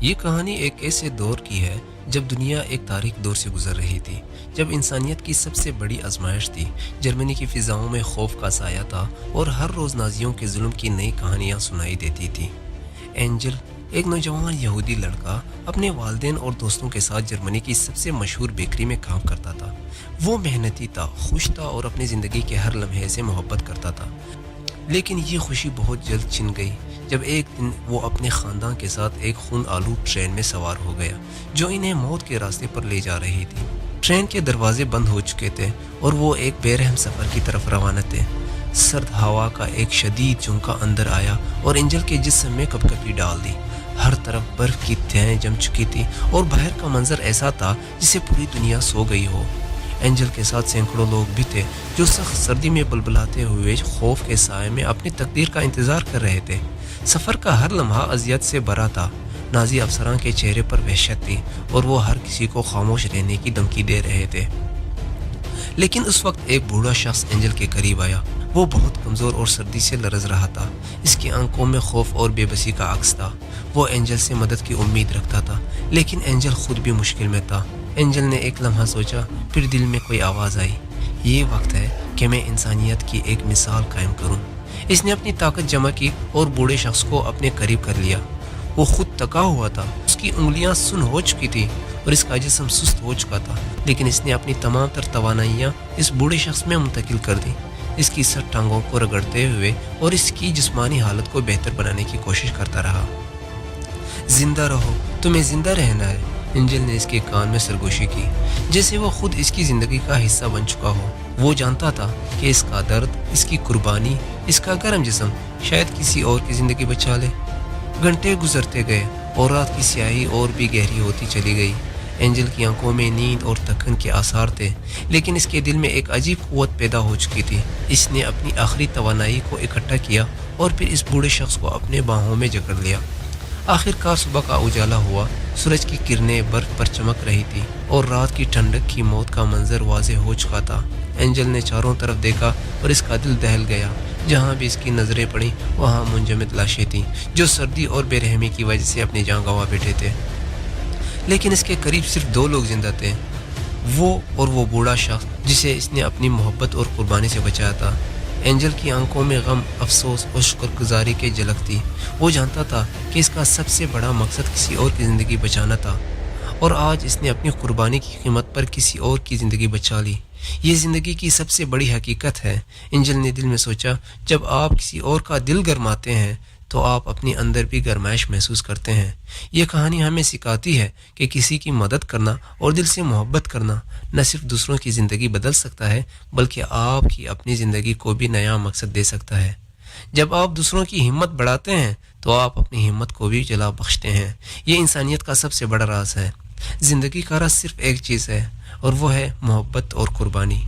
یہ کہانی ایک ایسے دور کی ہے جب دنیا ایک تاریک دور سے گزر رہی تھی، جب انسانیت کی سب سے بڑی آزمائش تھی۔ جرمنی کی فضاؤں میں خوف کا سایہ تھا اور ہر روز نازیوں کے ظلم کی نئی کہانیاں سنائی دیتی تھیں۔ اینجل، ایک نوجوان یہودی لڑکا، اپنے والدین اور دوستوں کے ساتھ جرمنی کی سب سے مشہور بیکری میں کام کرتا تھا۔ وہ محنتی تھا، خوش تھا اور اپنی زندگی کے ہر لمحے سے محبت کرتا تھا۔ لیکن یہ خوشی بہت جلد چھن گئی جب ایک دن وہ اپنے خاندان کے ساتھ ایک خون آلود ٹرین میں سوار ہو گیا جو انہیں موت کے راستے پر لے جا رہی تھی۔ ٹرین کے دروازے بند ہو چکے تھے اور وہ ایک بے رحم سفر کی طرف روانہ تھے۔ سرد ہوا کا ایک شدید جھونکا اندر آیا اور اینجل کے جسم میں کپکپی ڈال دی۔ ہر طرف برف کی تہیں جم چکی تھی اور باہر کا منظر ایسا تھا جسے پوری دنیا سو گئی ہو۔ اینجل کے ساتھ سینکڑوں لوگ بھی تھے جو سخت سردی میں بلبلاتے ہوئے خوف کے سائے میں اپنی تقدیر کا انتظار کر رہے تھے۔ سفر کا ہر لمحہ اذیت سے بھرا تھا۔ نازی افسران کے چہرے پر وحشت تھی اور وہ ہر کسی کو خاموش رہنے کی دھمکی دے رہے تھے۔ لیکن اس وقت ایک بوڑھا شخص اینجل کے قریب آیا۔ وہ بہت کمزور اور سردی سے لرز رہا تھا۔ اس کی آنکھوں میں خوف اور بے بسی کا عکس تھا۔ وہ اینجل سے مدد کی امید رکھتا تھا، لیکن اینجل خود بھی مشکل میں تھا۔ اینجل نے ایک لمحہ سوچا، پھر دل میں کوئی آواز آئی، یہ وقت ہے کہ میں انسانیت کی ایک مثال قائم کروں۔ اس نے اپنی طاقت جمع کی اور بوڑھے شخص کو اپنے قریب کر لیا۔ وہ خود تکا ہوا تھا، اس کی انگلیاں سن ہو چکی تھی اور اس کا جسم سست ہو چکا تھا، لیکن اس نے اپنی تمام تر توانائیاں اس بوڑھے شخص میں منتقل کر دی۔ اس کی سر ٹانگوں کو رگڑتے ہوئے اور اس کی جسمانی حالت کو بہتر بنانے کی کوشش کرتا رہا۔ زندہ رہو، تمہیں زندہ رہنا ہے، اینجل نے اس کے کان میں سرگوشی کی، جیسے وہ خود اس کی زندگی کا حصہ بن چکا ہو۔ وہ جانتا تھا کہ اس کا درد، اس کی قربانی، اس کا گرم جسم شاید کسی اور کی زندگی بچا لے۔ گھنٹے گزرتے گئے اور رات کی سیاہی اور بھی گہری ہوتی چلی گئی۔ اینجل کی آنکھوں میں نیند اور تھکن کے آثار تھے، لیکن اس کے دل میں ایک عجیب قوت پیدا ہو چکی تھی۔ اس نے اپنی آخری توانائی کو اکٹھا کیا اور پھر اس بوڑھے شخص کو اپنے باہوں میں جکڑ لیا۔ آخر کار صبح کا اجالا ہوا، سورج کی کرنیں برف پر چمک رہی تھی اور رات کی ٹھنڈک کی موت کا منظر واضح ہو چکا تھا۔ اینجل نے چاروں طرف دیکھا اور اس کا دل دہل گیا۔ جہاں بھی اس کی نظریں پڑیں وہاں منجمد لاشیں تھیں جو سردی اور بے رحمی کی وجہ سے اپنی جان گنوا بیٹھے تھے۔ لیکن اس کے قریب صرف دو لوگ زندہ تھے، وہ اور وہ بوڑھا شخص جسے اس نے اپنی محبت اور قربانی سے بچایا تھا۔ اینجل کی آنکھوں میں غم، افسوس اور شکر گزاری کی جھلک تھی۔ وہ جانتا تھا کہ اس کا سب سے بڑا مقصد کسی اور کی زندگی بچانا تھا، اور آج اس نے اپنی قربانی کی قیمت پر کسی اور کی زندگی بچا لی۔ یہ زندگی کی سب سے بڑی حقیقت ہے، اینجل نے دل میں سوچا۔ جب آپ کسی اور کا دل گرماتے ہیں تو آپ اپنے اندر بھی گرمائش محسوس کرتے ہیں۔ یہ کہانی ہمیں سکھاتی ہے کہ کسی کی مدد کرنا اور دل سے محبت کرنا نہ صرف دوسروں کی زندگی بدل سکتا ہے، بلکہ آپ کی اپنی زندگی کو بھی نیا مقصد دے سکتا ہے۔ جب آپ دوسروں کی ہمت بڑھاتے ہیں تو آپ اپنی ہمت کو بھی جلا بخشتے ہیں۔ یہ انسانیت کا سب سے بڑا راز ہے۔ زندگی کا راز صرف ایک چیز ہے اور وہ ہے محبت اور قربانی۔